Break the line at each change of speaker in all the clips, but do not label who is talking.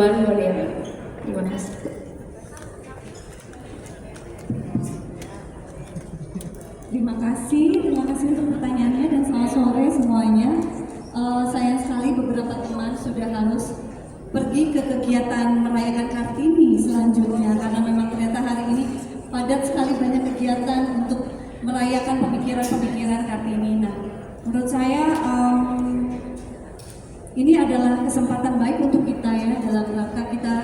duluan boleh ya. Terima kasih.
Terima kasih untuk pertanyaannya dan selamat sore semuanya. Sayang sekali beberapa teman sudah harus pergi ke kegiatan merayakan Kartini selanjutnya karena memang ternyata hari ini padat sekali banyak kegiatan untuk merayakan pemikiran-pemikiran Kartini. Nah, menurut saya ini adalah kesempatan baik untuk kita ya dalam rangka kita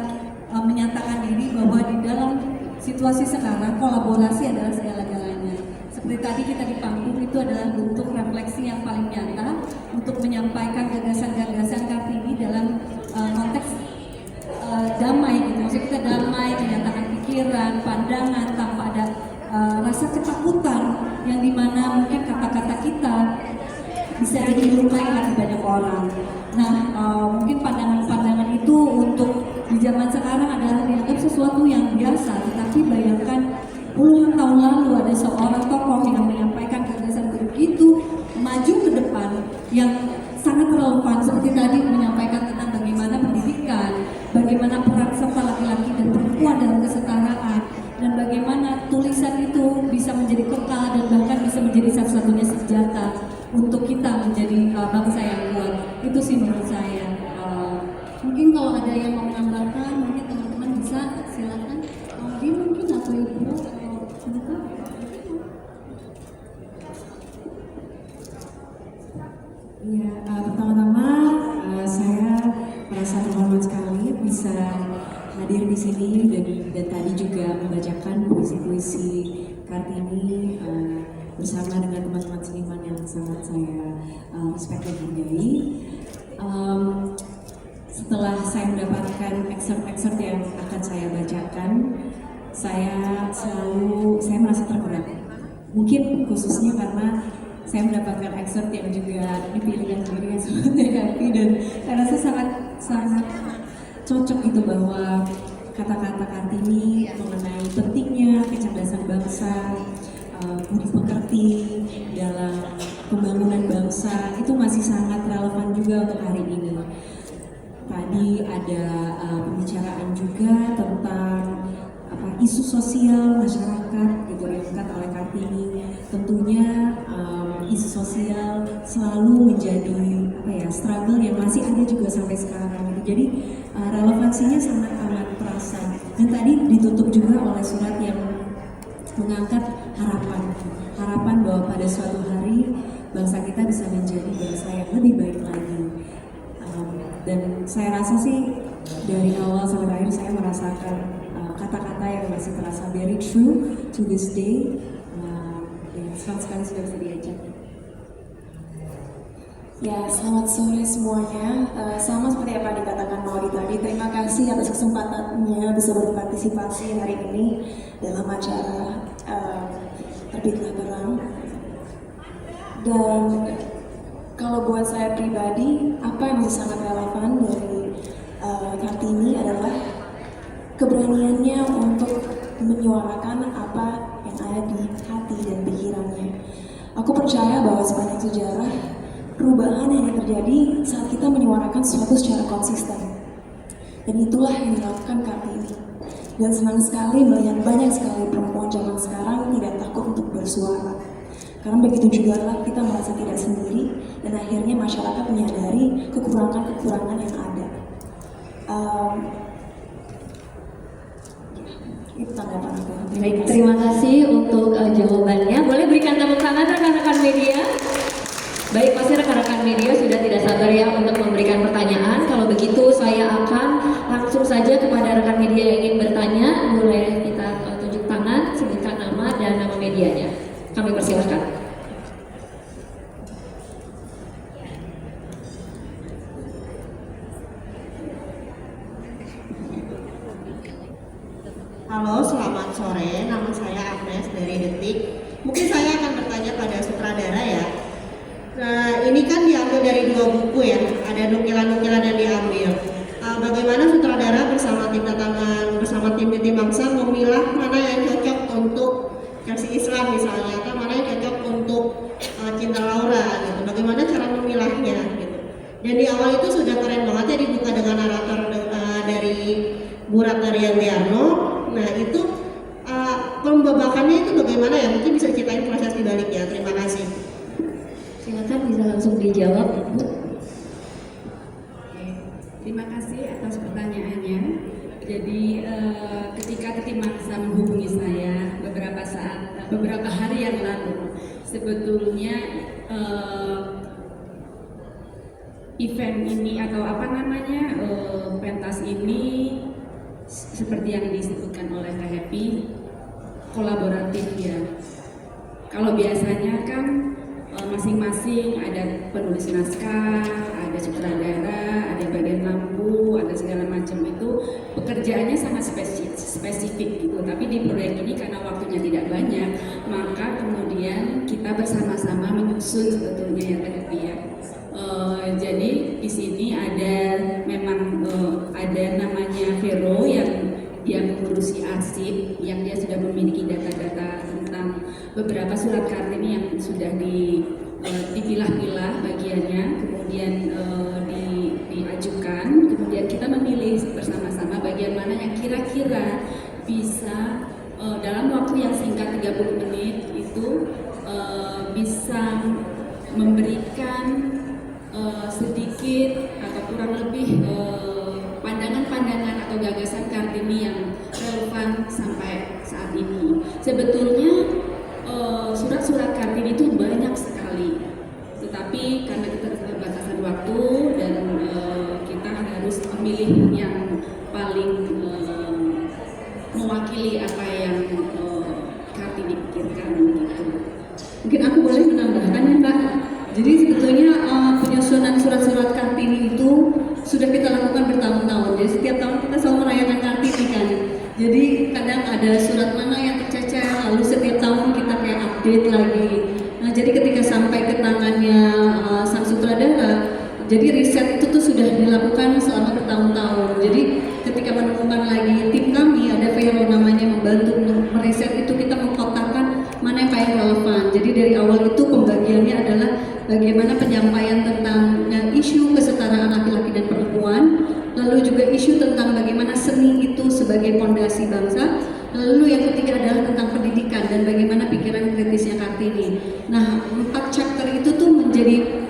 menyatakan diri bahwa di dalam situasi sekarang kolaborasi adalah segala-galanya. Seperti tadi kita di panggung itu adalah bentuk refleksi yang paling nyata untuk menyampaikan gagasan-gagasan Kartini dalam konteks damai gitu. Maksudnya kita damai, menyatakan pikiran, pandangan tanpa ada rasa ketakutan yang dimana mungkin kata-kata kita bisa jadi melukai hati banyak orang. Nah, mungkin pandangan-pandangan itu untuk di zaman sekarang adalah dianggap sesuatu yang biasa, tetapi bayangkan puluhan tahun lalu ada seorang tokoh yang menyampaikan gagasan begitu maju ke depan yang sangat relevan seperti tadi menyampaikan tentang bagaimana pendidikan, bagaimana peran serta laki-laki dan perempuan dalam kesetaraan, dan bagaimana tulisan itu bisa menjadi kekal dan bahkan bisa menjadi satu-satunya senjata untuk kita menjadi bangsa yang kuat. Itu sih menurut saya. Mungkin kalau ada yang mau menambahkan, mungkin teman-teman bisa silakan. Mungkin atau ibu atau
Iya, pertama-tama saya merasa terhormat sekali bisa hadir di sini dan tadi juga membacakan puisi-puisi Kartini bersama dengan teman-teman seniman yang sangat saya respect dan hargai. Setelah saya mendapatkan excerpt yang akan saya bacakan, saya merasa tergerak. Mungkin khususnya karena saya mendapatkan excerpt yang juga dipilih sendiri seperti Happy, dan saya rasa sangat cocok itu bahwa kata-kata Kartini mengenai pentingnya kecerdasan bangsa, budi pekerti dalam pembangunan bangsa itu masih sangat relevan juga untuk hari ini. Tadi ada pembicaraan juga tentang isu sosial masyarakat gitu diangkat oleh Kartini. Tentunya isu sosial selalu menjadi struggle yang masih ada juga sampai sekarang gitu. Jadi relevansinya sangat amat terasa. Dan tadi ditutup juga oleh surat yang mengangkat harapan bahwa pada suatu hari bangsa kita bisa menjadi bangsa yang lebih baik lagi. Dan saya rasa sih dari awal sampai akhir saya merasakan kata-kata yang masih terasa very true to this day. Senang sekali sudah bisa diajak.
Ya, selamat sore semuanya. Sama seperti apa dikatakan Maudi tadi, terima kasih atas kesempatannya bisa berpartisipasi hari ini dalam acara Terbitlah Terang. Dan kalau buat saya pribadi, apa yang masih sangat relevan dari Kartini adalah keberaniannya untuk menyuarakan apa yang ada di hati dan pikirannya. Aku percaya bahwa sepanjang sejarah, perubahan yang terjadi saat kita menyuarakan sesuatu secara konsisten. Dan itulah yang dilakukan Kartini. Dan senang sekali melihat banyak sekali perempuan zaman sekarang tidak takut untuk bersuara. Karena begitu juga lah kita merasa tidak sendiri dan akhirnya masyarakat menyadari kekurangan-kekurangan yang ada. Itu tanggapan aku.
Baik, terima kasih untuk jawabannya. Boleh berikan tepuk tangan rekan-rekan media? Baik, pasti rekan-rekan media sudah tidak sabar ya untuk memberikan pertanyaan. Kalau begitu saya akan langsung saja kepada rekan media yang ingin bertanya. Boleh kita tunjuk tangan, sebutkan nama dan nama medianya. Kami persilahkan.
Halo, selamat sore. Nama saya Agnes dari Detik. Mungkin saya akan bertanya pada sutradara ya. Nah, ini kan diambil dari 2 buku ya. Ada nukilan-nukilan yang diambil. Bagaimana sutradara bersama tim tantangan, bersama tim Mangsa memilah mana yang cocok untuk versi Islam misalnya, atau mana yang cocok untuk Cinta Laura gitu. Bagaimana cara memilahnya gitu. Dan di awal itu sudah keren banget ya dibuka dengan narator dari Bu Ratna Riantiarno. Nah itu pembabakannya itu bagaimana ya? Mungkin bisa ceritain proses di baliknya. Terima kasih.
Silakan bisa langsung dijawab, Bu.
Terima kasih atas pertanyaannya. Jadi ketika tim Maksa menghubungi saya beberapa hari yang lalu, sebetulnya event ini atau apa namanya pentas ini seperti yang disebutkan oleh Kak Happy, kolaboratif ya. Kalau biasanya kan masing-masing ada penulis naskah, ada sutradara, ada bagian lampu, ada segala macam itu pekerjaannya sangat spesifik gitu. Tapi di proyek ini karena waktunya tidak banyak, maka kemudian kita bersama-sama menyusun sebetulnya ya Kak Happy ya. Jadi di sini ada memang ada namanya Vero yang dia mengurusi arsip, yang dia sudah memiliki data-data tentang beberapa surat Kartini yang sudah dipilah-pilah bagiannya, kemudian diajukan, kemudian kita memilih bersama-sama bagian mana yang kira-kira bisa dalam waktu yang singkat 30 menit itu bisa memberikan sedikit atau kurang lebih pandangan-pandangan atau gagasan Kartini yang relevan sampai saat ini. Sebetulnya surat-surat Kartini itu banyak sekali, tetapi karena keterbatasan waktu dan kita harus memilih yang paling mewakili apa yang Kartini pikirkan gitu.
Mungkin aku boleh menambahkan ya Mbak. Jadi sebetulnya penyusunan surat-surat Kartini itu sudah kita lakukan bertahun-tahun. Jadi setiap tahun kita selalu merayakan Kartini kan. Jadi kadang ada surat mana yang tercecer, lalu setiap tahun kita kayak update lagi. Nah jadi ketika sampai ke tangannya sang sutradara, jadi riset itu tuh sudah dilakukan selama bertahun-tahun. Jadi ketika menemukan lagi tim kami, ada Vero namanya membantu meriset itu, kita mengkotakkan mana yang paling relevan. Jadi dari awal itu pembagiannya adalah bagaimana penyampaian tentang isu kesetaraan laki-laki dan perempuan, lalu juga isu tentang bagaimana seni itu sebagai fondasi bangsa, lalu yang ketiga adalah tentang pendidikan dan bagaimana pikiran kritisnya Kartini. Nah, 4 chapter itu tuh menjadi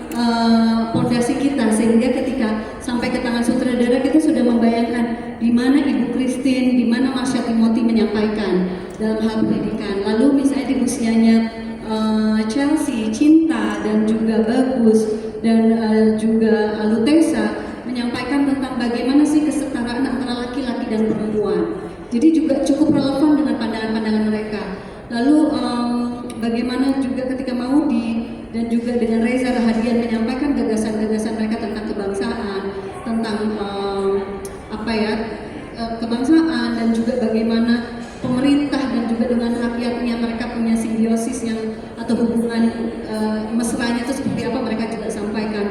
fondasi kita, sehingga ketika sampai ke tangan sutradara kita sudah membayangkan di mana Ibu Christine, di mana Marsha Timothy menyampaikan dalam hal pendidikan. Lalu misalnya di usianya Chelsea, Cinta, dan juga Bagus, dan juga Lutesa menyampaikan tentang bagaimana sih kesetaraan antara laki-laki dan perempuan. Jadi juga cukup relevan dengan pandangan-pandangan mereka. Lalu bagaimana juga ketika Maudi dan juga dengan Reza Rahadian menyampaikan gagasan-gagasan mereka tentang kebangsaan, tentang kebangsaan, dan juga bagaimana pemerintah dan juga dengan rakyatnya mereka punya simbiosis yang atau hubungan mesranya itu seperti apa, mereka juga sampaikan.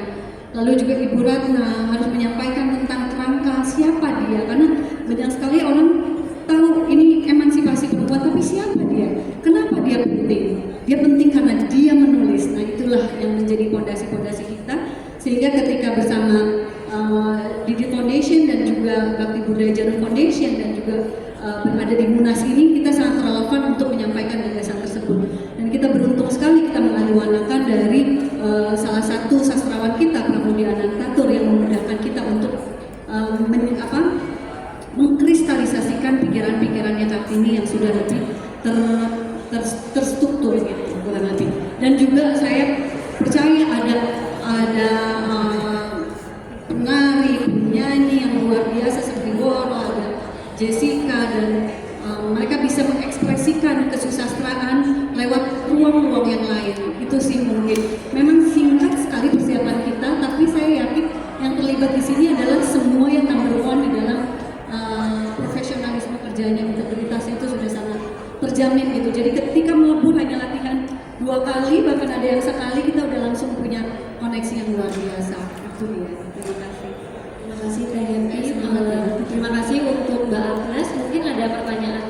Lalu juga Ibu Ratna harus menyampaikan tentang kerangka siapa dia, karena banyak sekali orang tahu ini emansipasi perempuan, tapi siapa dia? Kenapa dia penting? Dia penting karena dia menulis. Nah itulah yang menjadi fondasi-fondasi kita, sehingga ketika bersama Didi Foundation dan juga Bakti Budaya Jarum Foundation dan juga berada di Munas ini, kita sangat relevan untuk menyampaikan gagasan tersebut. Dan kita beruntung sekali kita mengayuanakan dari salah satu sastrawan kita, Pramudia Anantatur, yang memudahkan kita untuk mengkristalisasikan pikiran-pikirannya Kartini yang sudah lebih terstruktur gitu, kurang lebih. Dan juga saya percaya ada penari, penyanyi yang luar biasa seperti Woro, ada Jessica, dan mereka bisa mengekspresikan kesusastraan lewat ruang-ruang yang lain. Itu sih mungkin. Memang singkat sekali persiapan kita, tapi saya yakin yang terlibat di sini adalah semua yang number one di dalam profesionalisme kerjanya, integritasnya itu sudah sangat terjamin gitu. Jadi ketika melebur hanya latihan 2 kali, bahkan ada yang sekali, kita udah langsung punya koneksi yang luar biasa. Itu dia. Terima kasih.
Terima kasih Kak Yanti. Terima kasih untuk Mbak Agnes. Mungkin ada pertanyaan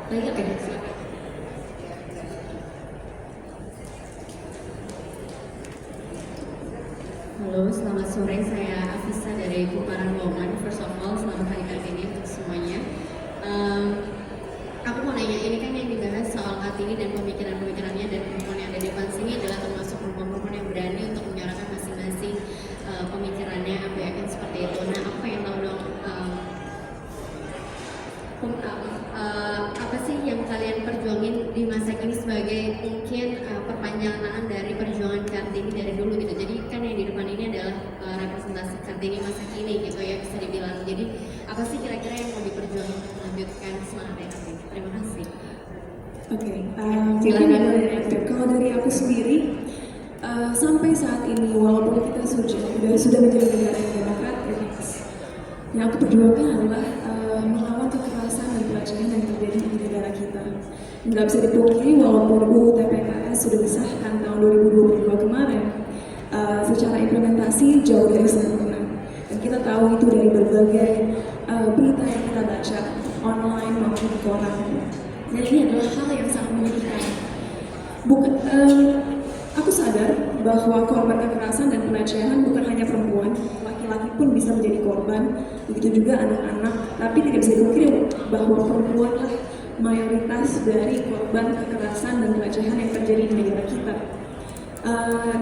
lagi? Oke, silakan. Halo, selamat sore. Saya Afisa dari Kumparan Woman. First of all, selamat Hari Kartini untuk semuanya.
Kartini adalah termasuk perempuan-perempuan yang berani untuk menyuarakan masing-masing pemikirannya. Aku yakin seperti itu. Nah, aku pengen tahu dong, apa sih yang kalian perjuangin di masa kini sebagai mungkin perpanjangan dari perjuangan Kartini dari dulu gitu. Jadi kan yang di depan ini adalah representasi Kartini masa kini gitu ya, bisa dibilang. Jadi apa sih kira-kira yang mau diperjuangin untuk melanjutkan semangatnya Kartini? Terima kasih.
Oke,
Silakan.
kalau dari aku sendiri, sampai saat ini walaupun kita sudah menjadi negara yang demokratis, yang aku perjuangkan adalah melawan kekerasan dan pelecehan yang terjadi di negara kita. Nggak bisa dipungkiri walaupun UU TPKS sudah disahkan tahun 2022 kemarin, secara implementasi jauh dari sempurna. Dan kita tahu itu dari berbagai berita yang kita baca online maupun di koran. Dan ini adalah hal yang sangat menyedihkan. Aku sadar bahwa korban kekerasan dan pelecehan bukan hanya perempuan, laki-laki pun bisa menjadi korban, begitu juga anak-anak. Tapi tidak bisa dipungkiri bahwa perempuanlah mayoritas dari korban kekerasan dan pelecehan yang terjadi di negara kita.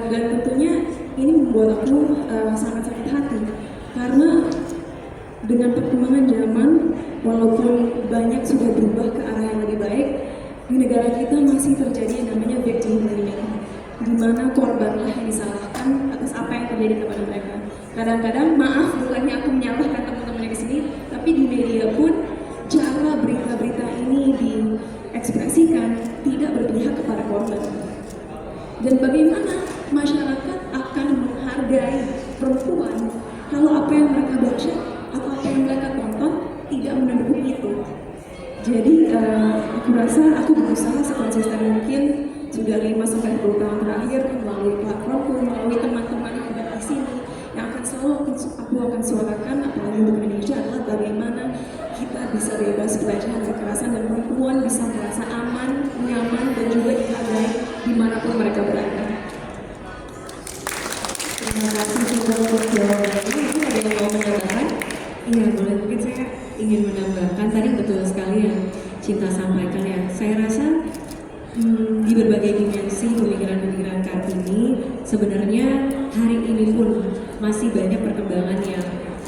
Dan tentunya ini membuat aku sangat sakit hati karena dengan perkembangan zaman, walaupun banyak sudah berubah ke arah yang lebih baik, di negara kita masih terjadi yang namanya victim blaming, di mana korbanlah yang disalahkan atas apa yang terjadi kepada mereka. Kadang-kadang, maaf, bukannya aku menyalahkan teman-teman di sini, tapi di media pun cara berita-berita ini diekspresikan tidak berpihak kepada korban. Dan bagaimana masyarakat akan menghargai perempuan kalau apa yang mereka baca atau apa yang mereka tonton tidak mendukung itu. Jadi aku rasa aku berusaha sekonsisten mungkin sudah 5-10 tahun terakhir melalui platformku, melalui teman-teman yang ada di sini, yang akan selalu aku akan suarakan, apalagi untuk Indonesia, adalah bagaimana kita bisa bebas pelecehan dan kekerasan dan perempuan bisa merasa aman, nyaman, dan juga dihargai dimanapun mereka berada.
Terima kasih juga untuk jawabannya. Mungkin ada yang mau menambahkan? Iya, boleh. Mungkin saya ingin menambahkan, tadi betul sekali yang Cinta sampaikan ya. Saya rasa di berbagai dimensi pemikiran-pemikiran Kartini sebenarnya hari ini pun masih banyak perkembangan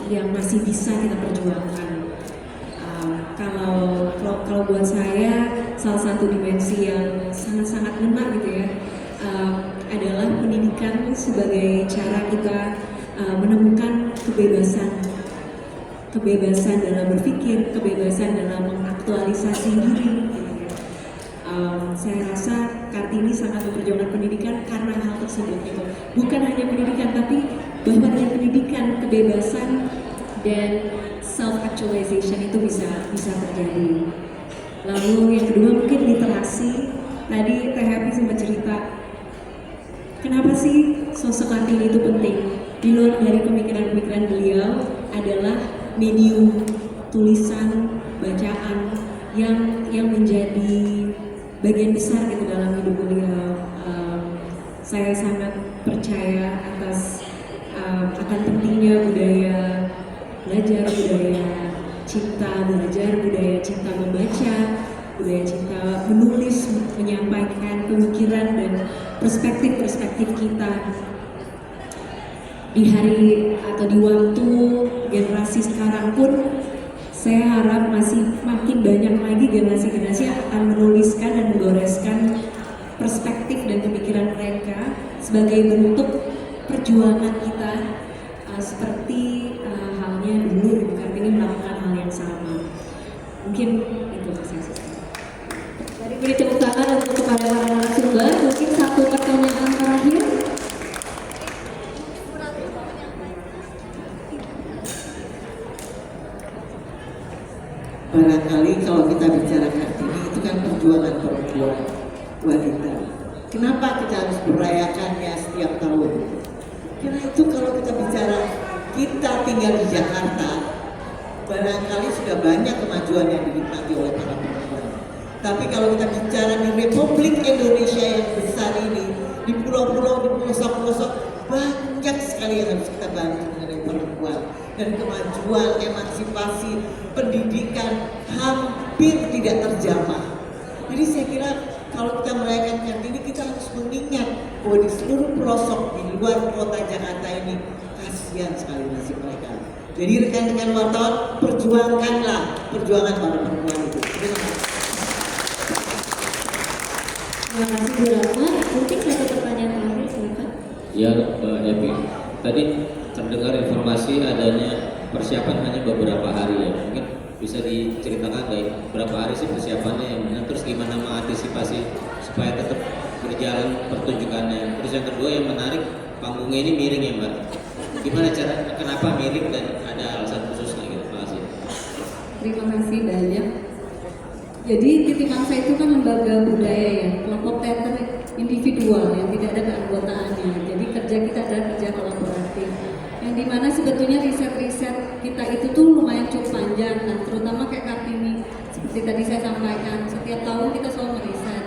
yang masih bisa kita perjuangkan. Kalau buat saya salah satu dimensi yang sangat-sangat ngena gitu ya, adalah pendidikan sebagai cara kita menemukan kebebasan dalam berpikir, kebebasan dalam mengaktualisasi diri. Saya rasa Kartini sangat memperjuangkan pendidikan karena hal tersebut gitu. Bukan hanya pendidikan, tapi bahwa dengan pendidikan kebebasan dan self actualization itu bisa terjadi. Lalu yang kedua mungkin literasi. Tadi Teh Happy sempat cerita kenapa sih sosok Kartini itu penting. Di luar dari pemikiran-pemikiran beliau adalah medium tulisan, bacaan yang menjadi bagian besar gitu dalam hidup beliau. Saya sangat percaya akan pentingnya budaya belajar, budaya cinta belajar, budaya cinta membaca, budaya cinta menulis, menyampaikan pemikiran dan perspektif-perspektif kita di hari atau di waktu generasi sekarang pun. Saya harap masih makin banyak lagi generasi-generasi yang akan menuliskan dan menggoreskan perspektif dan pemikiran mereka sebagai bentuk perjuangan kita, seperti halnya dulu Kartini melakukan hal yang sama. Mungkin itu saya.
Dari beri tepuk tangan untuk kepada para narasumber. Mungkin satu pertanyaan terakhir.
Barangkali kalau kita bicara Kartini itu kan perjuangan perempuan wanita. Kenapa kita harus merayakannya setiap tahun? Karena itu kalau kita bicara kita tinggal di Jakarta, barangkali sudah banyak kemajuan yang dinikmati oleh para perempuan. Tapi kalau kita bicara di Republik Indonesia yang besar ini, di pulau-pulau, di pelosok-pelosok, banyak sekali yang harus kita bantu mengenai perempuan. Dan kemajuan, emansipasi, pendidikan hampir tidak terjamah. Jadi saya kira kalau kita merayakan Kartini, kita harus mengingat bahwa di seluruh pelosok di luar kota Jakarta ini kasihan sekali nasib mereka. Jadi rekan-rekan wartawan, perjuangkanlah perjuangan para perempuan itu. Terima kasih.
Terima kasih Bu Ratna. Mungkin satu pertanyaan terakhir, silakan.
Ya, Mbak Evi, tadi terdengar informasi adanya persiapan hanya beberapa hari ya. Mungkin bisa diceritakan berapa hari sih persiapannya yang benar, terus gimana mengantisipasi supaya tetap berjalan pertunjukannya. Terus yang kedua yang menarik, panggungnya ini miring ya Mbak. Gimana cara, kenapa miring dan ada alasan khususnya gitu? Terima kasih.
Terima kasih banyak. Jadi Titik Angsa itu kan lembaga budaya ya, kelompok teater individual yang tidak ada keanggotaannya. Jadi kerja kita adalah kerja kolaboratif. Yang dimana sebetulnya riset-riset kita itu tuh lumayan cukup panjang, nah terutama kayak Kartini. Seperti tadi saya sampaikan, setiap tahun kita selalu meriset.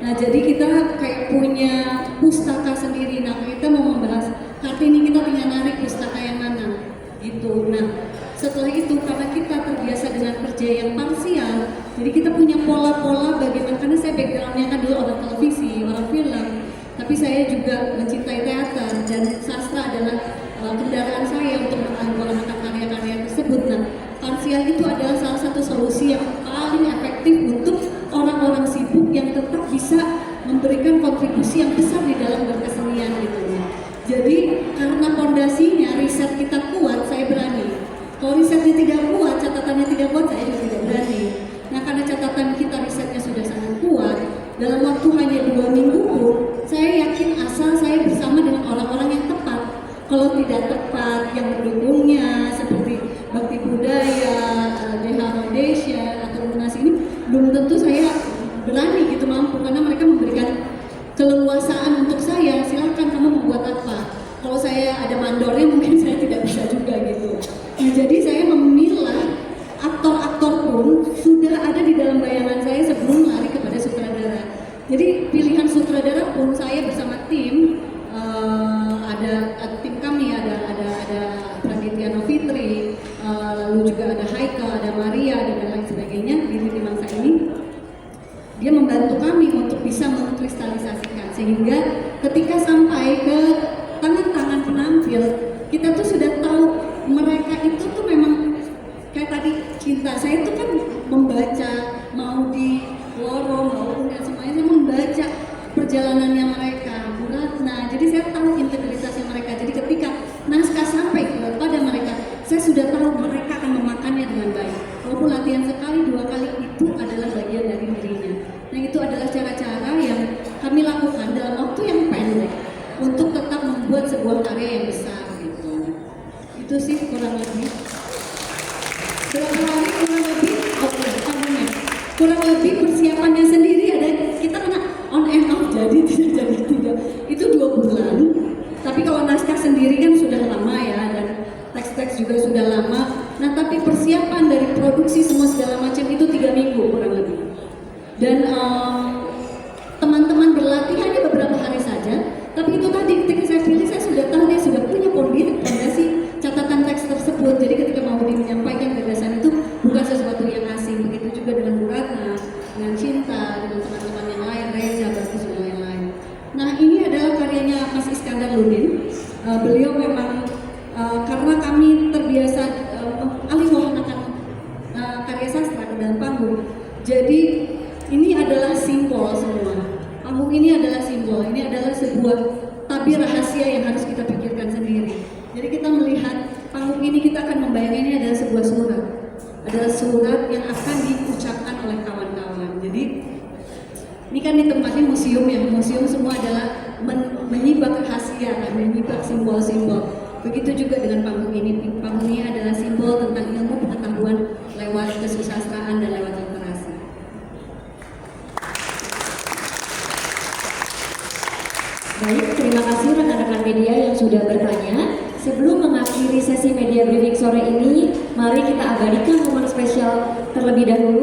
Nah jadi kita kayak punya pustaka sendiri. Nah kita mau membahas Kartini, kita tinggal narik pustaka yang mana gitu. Nah setelah itu karena kita terbiasa dengan kerja yang parsial, jadi kita punya pola-pola bagaimana, karena saya backgroundnya kan dulu orang televisi, orang film, tapi saya juga mencintai teater dan sastra adalah kendaraan saya untuk mengangkat karya-karya tersebut. Nah parsial itu adalah salah satu solusi yang paling efektif untuk orang-orang sibuk yang tetap bisa memberikan kontribusi yang besar di dalam berkesenian gitu. Jadi karena fondasinya riset kita kuat, saya berani. Kalau risetnya tidak kuat, catatannya tidak kuat, saya juga tidak berani. Nah karena catatan kita risetnya sudah sangat kuat, dalam waktu hanya 2 minggu pun, saya yakin asal saya bersama dengan orang-orang yang tepat. Kalau tidak tepat, yang mendukungnya seperti Bakti Budaya, DH Foundation, atau Lunas ini, belum tentu saya berani gitu mampu, karena mereka memberikan keleluasaan untuk saya, silakan kamu membuat apa. Kalau saya ada mandornya mungkin saya tidak bisa juga gitu. Nah, jadi saya memilah aktor-aktor pun sudah ada di dalam bayangan saya sebelum lari kepada sutradara. Jadi pilihan sutradara pun saya bersama tim, ada tim kami, ada Praditya Novitri, lalu juga ada Haikal, ada Maria, dan lain sebagainya di Titik Angsa ini. Dia membantu kami untuk bisa mengkristalisasikan sehingga ketika sampai ke tangan-tangan penampil, kita tuh sudah tahu mereka itu tuh memang kayak tadi Cinta. Saya tuh kan membaca, mau di lorong maupun dan semuanya, saya membaca perjalanannya mereka, Bu Ratna. Jadi saya tahu integritasnya mereka. Jadi ketika naskah sampai kepada mereka, saya sudah tahu mereka akan memakannya dengan baik. Walaupun latihan sekali, 2 kali itu adalah bagian dari dirinya. Nah itu adalah cara-cara yang kami lakukan dalam waktu yang pendek untuk tetap membuat sebuah karya yang besar gitu. Itu sih kurang lebih. Berapa hari kurang lebih? Oke, panggungnya. Kurang lebih persiapannya sendiri ada, kita kena on and off, jadi tidak. Itu 2 bulan. Tapi kalau naskah sendiri kan sudah lama ya, dan teks-teks juga sudah lama. Nah tapi persiapan dari produksi semua segala macam itu 3 minggu kurang lebih. Dan teman-teman berlatih hanya beberapa hari saja. Tapi itu tadi ketika saya pilih, saya sudah tahu dia sudah punya fondasi catatan teks tersebut. Jadi ketika mau menyampaikan gagasan itu bukan sesuatu yang asing. Begitu juga dengan Bu Ratna, dengan Cinta, dengan teman-teman yang lain, Reza, Bagus, dan lain-lain. Nah ini adalah karyanya Mas Iskandar Ludin. Beliau memang karena kami terbiasa alih menggunakan karya sastra ke dalam panggung. Jadi ini adalah simbol semua. Panggung ini adalah simbol. Ini adalah sebuah tabir rahasia yang harus kita pikirkan sendiri. Jadi kita melihat panggung ini, kita akan membayangkan ini adalah sebuah surat. Adalah surat yang akan diucapkan oleh kawan-kawan. Jadi ini kan di tempatnya museum ya. Museum semua adalah menyibak rahasia, kan? Menyibak simbol-simbol. Begitu juga dengan panggung ini. Panggung ini adalah simbol tentang ilmu pengetahuan lewat kesusastraan dan lewat literasi.
Baik, terima kasih rekan-rekan media yang sudah bertanya. Sebelum mengakhiri sesi media briefing sore ini, mari kita abadikan momen spesial terlebih dahulu.